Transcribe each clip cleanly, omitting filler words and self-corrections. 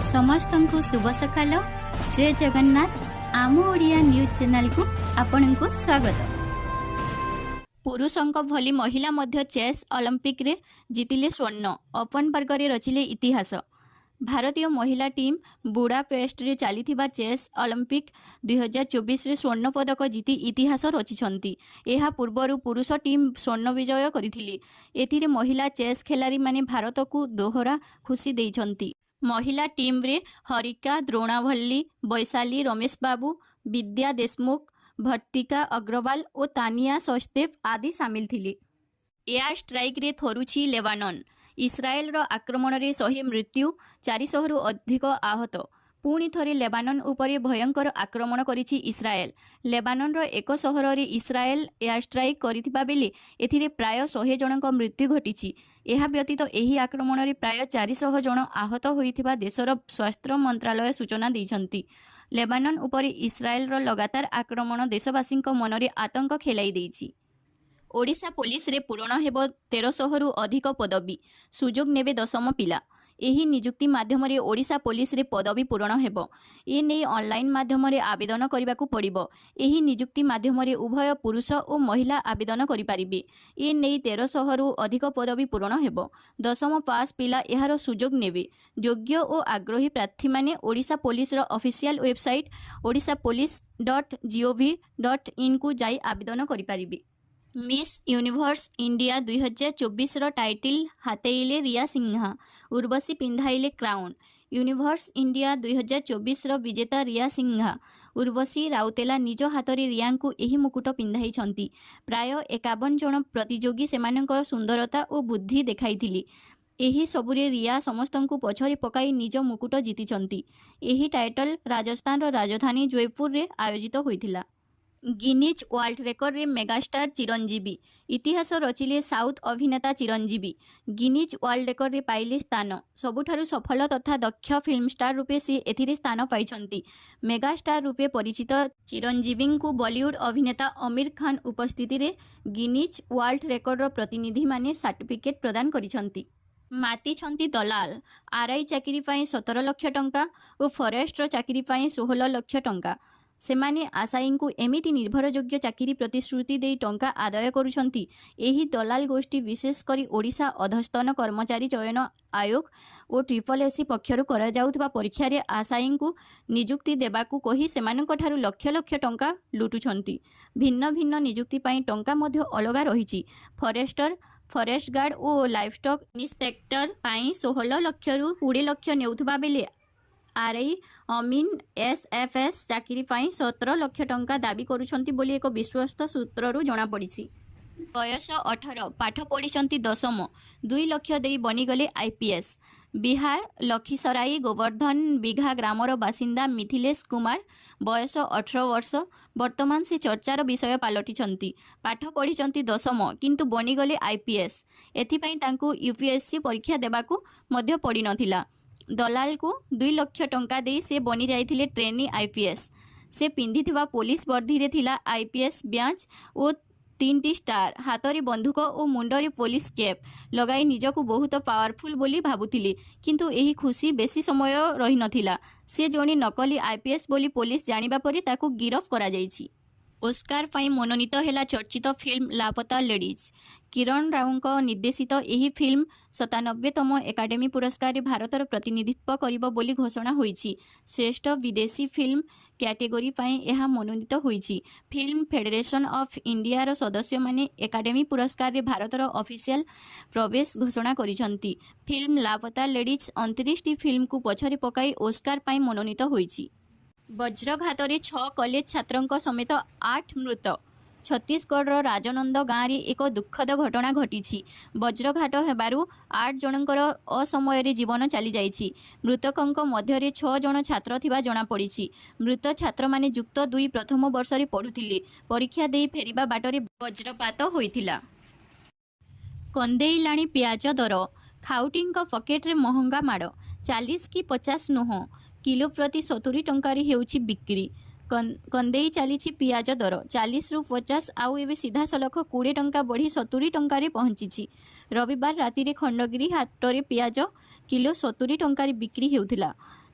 समस्तंकु शुभ सकाल। जय जगन्नाथ। आम ओडिया न्यूज चैनल को आपनकु स्वागत। पुरुषों भली महिला मध्य चेस ओलंपिक रे जीतिले स्वर्ण। ओपन वर्ग रे रचिले इतिहास। भारतीय महिला टीम बुडापेस्ट रे चलीथिबा चेस ओलंपिक 2024 रे स्वर्ण पदक जीति इतिहास रचिछंती। एहा पूर्वरु पुरुष टीम स्वर्ण विजय करिथिली। एथिरे महिला चेस खेलारी माने भारत को दोहरा खुशी देइछंती। महिला टीम रे हरिका द्रोणावल्ली, वैशाली, रमेश बाबू, विद्या देशमुख, भर्तिका अग्रवाल और तानिया सचदेव आदि सामिल थिले। एयर स्ट्राइक रे थरुछि लेबानन। इस्राएल रो आक्रमण रे 100 मृत्यु, 400 रु अधिक आहत। पुणी थरे लेबानन उपरे भयंकर आक्रमण करिछि इस्राएल। लेबानन रो एक सहर रे इस्राएल एयर स्ट्राइक करिथिबा बेले एथिरे प्राय 100 जनक मृत्यु घटिछि। एहा व्यतीत एही आक्रमण रे प्राय 400 जन आहत होइथिबा देशर स्वास्थ्य मंत्रालय सूचना दैछंती। लेबानन उपरे इस्राएल रो लगातार आक्रमण देशवासी मनरे आतंक खेलाई देइछि। ओडिशा पुलिस रे पूरण हेबो 1300 रु अधिक पदवी। सुजोग नेबे 10म पिला। एही नियुक्ति माध्यम रे ओडिशा पुलिस रे पदवी पूरण हेबो। ए नै ऑनलाइन माध्यम रे आवेदन करिबाकू पड़िबो। एही नियुक्ति माध्यम रे उभय पुरुष और महिला आवेदन करि पारिबे। ए नै 1300 रु अधिक पदवी पूरण हेबो। 10म पास पिला एहार सुजोग नेबे। योग्य और आग्रही प्रार्थी माने ओडिशा पुलिस रो ऑफिशियल वेबसाइट odishapolice.gov.in को जाई आवेदन करि पारिबे। मिस यूनिवर्स इंडिया 2024 रो टाइटिल हातेइले रिया सिंहा। उर्वशी पिंधाइले क्राउन। यूनिवर्स इंडिया 2024 रो विजेता रिया सिंहा उर्वशी राउतेला निज हाथरे रिया को एही मुकुट पिंधाई छंती। प्राय 51 जन प्रतियोगी सेमानक सुंदरता और बुद्धि देखाइथिली। एही सबुरे रिया समस्तंकु पछरे पकाई निज मुकुट जीतिछंती। एही टाइटल राजस्थान रो राजधानी जयपुर रे आयोजित होइथिला। गिनीज वर्ल्ड रेकर्ड रे मेगास्टार चिरंजीवी। इतिहास रचिले साउथ अभिनेता चिरंजीवी। गिनीज वर्ल्ड रेकर्ड रे पाइले स्थान। सबुठारु सफल तथा दक्ष फिल्म स्टार रूपे से एथिरे स्थान पाइछंती। मेगास्टार रूपे परिचित चिरंजीवी को बॉलीवुड अभिनेता आमिर खान उपस्थिति रे गिनीज वर्ल्ड रेकर्ड रो प्रतिनिधि माने सर्टिफिकेट प्रदान करिछंती। माती छंती दलाल। आरआई चाकरी पाई 17 लाख टंका और फॉरेस्ट चाकरी पाई 16 लाख टंका। सेमाने आशायी को एमिति निर्भरयोग्य चाकरी प्रतिश्रुति दे टंका आदाय करुछंती। एही दलाल गोष्ठी विशेष करी ओडिशा अधस्तन कर्मचारी चयन आयोग और ट्रिपल पक्षरु करा जाउथबा परीक्षा रे आशायी को नियुक्ति देबाकू कही सेमानक ठारु लक्ष लक्ष टंका लुटुछंती। भिन्न भिन्न नियुक्ति पाई टंका मध्य अलगा रहिछि। फॉरेस्टर, फॉरेस्ट गार्ड और लाइफस्टॉक इंस्पेक्टर पाई 16 लाख रु 20 लाख नेउथबा बेले आरआई अमीन एसएफएस चाकरी पाई 17 लाख टंका दाबी करुछंती बोली एक विश्वस्त सूत्ररू जना पड़िछि। बयस 18, पाठ पढ़िछंती 10म, 2 लाख देई बनिगले आईपीएस। बिहार लखीसराई गोवर्धन बिघा ग्रामर बासिंदा मिथिलेश कुमार बयस 18 वर्ष। वर्तमान से चर्चार विषय पालटिछंती। पाठ पढ़िछंती 10म किंतु बनिगले आईपीएस। एथिपाई तांकू यूपीएससी परीक्षा देबाकू मध्य पड़ी नथिला। दलाल को 2 लाख टंका दे से बनी जाइथिले ट्रेनी आईपीएस। से पिंधिथिबा पुलिस वर्दी रे थिला आईपीएस ब्याज और 3टी स्टार। हाथरी बंदूक और मुंडरी पुलिस कैप लगाई निजको बहुत पावरफुल बोली भाबुथिले। किंतु एही खुशी बेसी समय रही नथिला। से जणी नकली आईपीएस बोली पुलिस जानिबा परे ताकू गिरफ करा जाइछि। ओस्कार पाई मनोनीत हेला चर्चित फिल्म लापता लेडीज। किरण राव निर्देशित एही फिल्म 97तम एकाडेमी पुरस्कार रे भारतर प्रतिनिधित्व करिबो बोली घोषणा होईछि। श्रेष्ठ विदेशी फिल्म कैटेगरी पाई एहा मनोनीत होईछि। फिल्म फेडरेशन ऑफ इंडिया रो सदस्य माने एकाडेमी पुरस्कार रे भारतर ऑफिशियल प्रवेश घोषणा करिसंती। फिल्म लापता लेडीज 29टी फिल्म को पछरे पकाई ओस्कार पाई मनोनीत होईछि। वज्रघात 6 कॉलेज छात्रों समेत 8 मृत। छत्तीसगढ़ राजनंद गाँव में एक दुखद घटना घटी। वज्रघात हेबारु 8 जनकर असमय जीवन चली जाइछि। मृतकों मध्य 6 जन छात्र थिबा जना पड़ी। मृत छात्र माने युक्त 2 प्रथम वर्ष रे पढ़ुथिले। परीक्षा दे फेरिबा बाटरे वज्रपात होइथिला। कंदेइलाणी पियाज दर। खाउटींक पकेट रे महंगा माड़। 40 कि 50 नुह, किलो प्रति 70 टंकार हेउछि बिक्री। कंदेई चली पियाज दर 40 रु 50 आउ एवं सीधा सलख 20 टंका बढ़ी 70 टंकार पहुंची। रविवार राति रे खंडगिरी हाट रे पियाज किलो 70 टंकार बिक्री हेउथिला।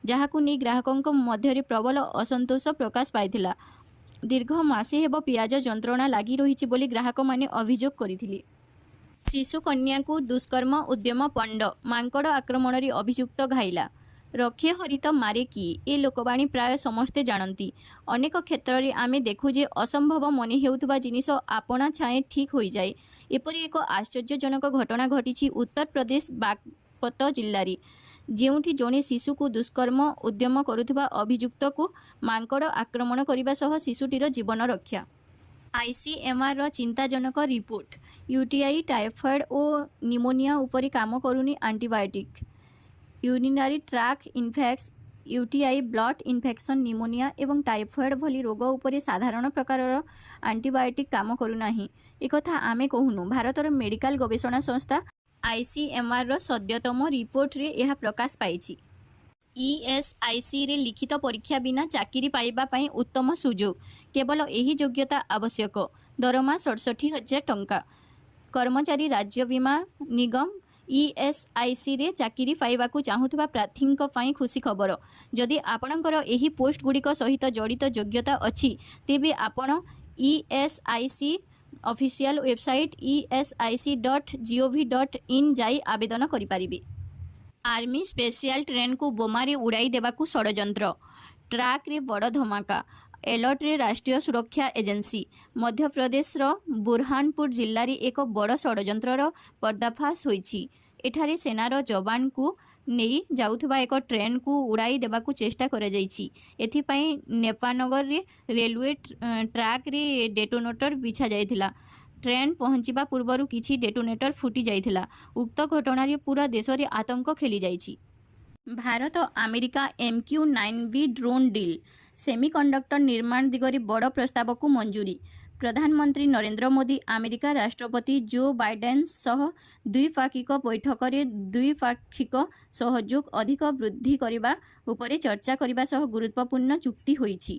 ଯାହାକୁ ନେଇ ଗ୍ରାହକଙ୍କ ମଧ୍ୟରେ ପ୍ରବଳ ଅସନ୍ତୋଷ ପ୍ରକାଶ ପାଇଥିଲା। ଦୀର୍ଘ ମାସେ ହେବ ପିଆଜ ଯନ୍ତ୍ରଣା ଲାଗି ରହିଛି ବୋଲି ଗ୍ରାହକମାନେ ଅଭିଯୋଗ କରିଥିଲେ। ଶିଶୁ କନ୍ୟାକୁ ଦୁଷ୍କର୍ମ ଉଦ୍ୟମ ପଣ୍ଡ, ମାଙ୍କଡ଼ ଆକ୍ରମଣରେ ଅଭିଯୁକ୍ତ ଘାଇଲା। ରକ୍ଷେ ହରିତ ମାରେ କିଏ, ଏ ଲୋକବାଣୀ ପ୍ରାୟ ସମସ୍ତେ ଜାଣନ୍ତି। ଅନେକ କ୍ଷେତ୍ରରେ ଆମେ ଦେଖୁ ଯେ ଅସମ୍ଭବ ମନେ ହେଉଥିବା ଜିନିଷ ଆପଣା ଛାଏଁ ଠିକ୍ ହୋଇଯାଏ। ଏପରି ଏକ ଆଶ୍ଚର୍ଯ୍ୟଜନକ ଘଟଣା ଘଟିଛି ଉତ୍ତରପ୍ରଦେଶ ବାଗପତ ଜିଲ୍ଲାରେ, ଯେଉଁଠି ଜଣେ ଶିଶୁକୁ ଦୁଷ୍କର୍ମ ଉଦ୍ୟମ କରୁଥିବା ଅଭିଯୁକ୍ତକୁ ମାଙ୍କଡ଼ ଆକ୍ରମଣ କରିବା ସହ ଶିଶୁଟିର ଜୀବନ ରକ୍ଷା। ICMRର ଚିନ୍ତାଜନକ ରିପୋର୍ଟ। UTI, ଟାଇଫଏଡ୍ ଓ ନିମୋନିଆ ଉପରେ କାମ କରୁନି antibiotic. Urinary track infection, UTI, blood infection, pneumonia ଏବଂ ଟାଇଫଏଡ୍ ଭଳି ରୋଗ ଉପରେ ସାଧାରଣ ପ୍ରକାରର ଆଣ୍ଟିବାୟୋଟିକ୍ କାମ କରୁନାହିଁ। ଏକଥା ଆମେ କହୁନୁ। ଭାରତର ମେଡିକାଲ ଗବେଷଣା ସଂସ୍ଥା ICMRର ସଦ୍ୟତମ ରିପୋର୍ଟରେ ଏହା ପ୍ରକାଶ ପାଇଛି। ESICରେ ଲିଖିତ ପରୀକ୍ଷା ବିନା ଚାକିରି ପାଇବା ପାଇଁ ଉତ୍ତମ ସୁଯୋଗ। କେବଳ ଏହି ଯୋଗ୍ୟତା ଆବଶ୍ୟକ। ଦରମା 67,000 ଟଙ୍କା। କର୍ମଚାରୀ ରାଜ୍ୟ ବୀମା ନିଗମ ESICରେ ଚାକିରି ପାଇବାକୁ ଚାହୁଁଥିବା ପ୍ରାର୍ଥୀଙ୍କ ପାଇଁ ଖୁସି ଖବର। ଯଦି ଆପଣଙ୍କର ଏହି ପୋଷ୍ଟଗୁଡ଼ିକ ସହିତ ଜଡ଼ିତ ଯୋଗ୍ୟତା ଅଛି, ତେବେ ଆପଣ ESIC ଅଫିସିଆଲ ୱେବସାଇଟ୍ esic.gov.in ଯାଇ ଆବେଦନ କରିପାରିବେ। ଆର୍ମି ସ୍ପେଶିଆଲ ଟ୍ରେନ୍କୁ ବୋମାରେ ଉଡ଼ାଇ ଦେବାକୁ ଷଡ଼ଯନ୍ତ୍ର। ଟ୍ରାକ୍ରେ ବଡ଼ ଧମାକା। ଏଲର୍ଟରେ ରାଷ୍ଟ୍ରୀୟ ସୁରକ୍ଷା ଏଜେନ୍ସି। ମଧ୍ୟପ୍ରଦେଶର ବୁରହାନପୁର ଜିଲ୍ଲାରେ ଏକ ବଡ଼ ଷଡ଼ଯନ୍ତ୍ରର ପର୍ଦ୍ଦାଫାଶ ହୋଇଛି। ଏଠାରେ ସେନାର ଯବାନଙ୍କୁ ନେଇ ଯାଉଥିବା ଏକ ଟ୍ରେନ୍କୁ ଉଡ଼ାଇ ଦେବାକୁ ଚେଷ୍ଟା କରାଯାଇଛି। ଏଥିପାଇଁ ନେପାନଗରରେ ରେଲୱେ ଟ୍ରାକ୍ରେ ଡେଟୋନେଟର ବିଛାଯାଇଥିଲା। ଟ୍ରେନ୍ ପହଞ୍ଚିବା ପୂର୍ବରୁ କିଛି ଡେଟୋନେଟର ଫୁଟି ଯାଇଥିଲା। ଉକ୍ତ ଘଟଣାରେ ପୁରା ଦେଶରେ ଆତଙ୍କ ଖେଳିଯାଇଛି। Bharat America MQ-9B drone deal. Semiconductor ନିର୍ମାଣ ଦିଗରେ ବଡ଼ ପ୍ରସ୍ତାବକୁ ମଞ୍ଜୁରୀ। ପ୍ରଧାନମନ୍ତ୍ରୀ ନରେନ୍ଦ୍ର ମୋଦି ଆମେରିକା ରାଷ୍ଟ୍ରପତି ଜୋ ବାଇଡେନ୍ଙ୍କ ସହ ଦ୍ୱିପାକ୍ଷିକ ବୈଠକରେ ଦ୍ୱିପାକ୍ଷିକ ସହଯୋଗ ଅଧିକ ବୃଦ୍ଧି କରିବା ଉପରେ ଚର୍ଚ୍ଚା କରିବା ସହ ଗୁରୁତ୍ୱପୂର୍ଣ୍ଣ ଚୁକ୍ତି ହୋଇଛି।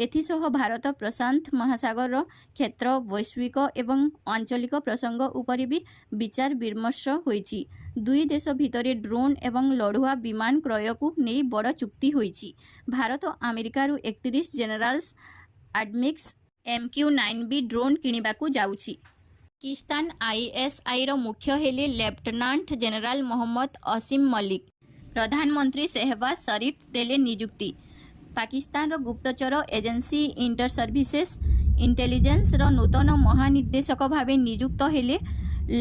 ଏଥିସହ ଭାରତ ପ୍ରଶାନ୍ତ ମହାସାଗର କ୍ଷେତ୍ର, ବୈଶ୍ୱିକ ଏବଂ ଆଞ୍ଚଳିକ ପ୍ରସଙ୍ଗ ଉପରେ ବି ବିଚାର ବିମର୍ଶ ହୋଇଛି। ଦୁଇ ଦେଶ ଭିତରେ ଡ୍ରୋନ୍ ଏବଂ ଲଢୁଆ ବିମାନ କ୍ରୟକୁ ନେଇ ବଡ଼ ଚୁକ୍ତି ହୋଇଛି। ଭାରତ ଆମେରିକାରୁ 31 ଜେନେରାଲ୍ସ ଆଟମିକ୍ସ MQ-9B ଡ୍ରୋନ୍ କିଣିବାକୁ ଯାଉଛି। ପାକିସ୍ତାନ ISIର ମୁଖ୍ୟ ହେଲେ ଲେଫ୍ଟନାଣ୍ଟ ଜେନେରାଲ ମହମ୍ମଦ ଅସିମ ମଲିକ। ପ୍ରଧାନମନ୍ତ୍ରୀ ଶେହବାଜ ଶରିଫ ଦେଲେ ନିଯୁକ୍ତି। ପାକିସ୍ତାନର ଗୁପ୍ତଚର ଏଜେନ୍ସି ଇଣ୍ଟର ସର୍ଭିସେସ୍ ଇଣ୍ଟେଲିଜେନ୍ସର ନୂତନ ମହାନିର୍ଦ୍ଦେଶକ ଭାବେ ନିଯୁକ୍ତ ହେଲେ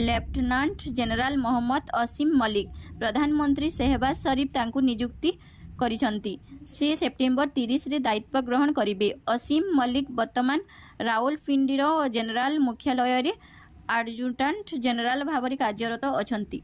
ଲେଫ୍ଟନାଣ୍ଟ ଜେନେରାଲ ମହମ୍ମଦ ଅସିମ ମଲିକ। ପ୍ରଧାନମନ୍ତ୍ରୀ ଶେହବାଜ ଶରିଫ ତାଙ୍କୁ ନିଯୁକ୍ତି କରିଛନ୍ତି। ସେ ସେପ୍ଟେମ୍ବର 30ରେ ଦାୟିତ୍ୱ ଗ୍ରହଣ କରିବେ। ଅସିମ ମଲିକ ବର୍ତ୍ତମାନ ରାଓଲପିଣ୍ଡିର ଜେନେରାଲ ମୁଖ୍ୟାଳୟରେ ଆଡଜୁଟାଣ୍ଟ ଜେନେରାଲ ଭାବରେ କାର୍ଯ୍ୟରତ ଅଛନ୍ତି।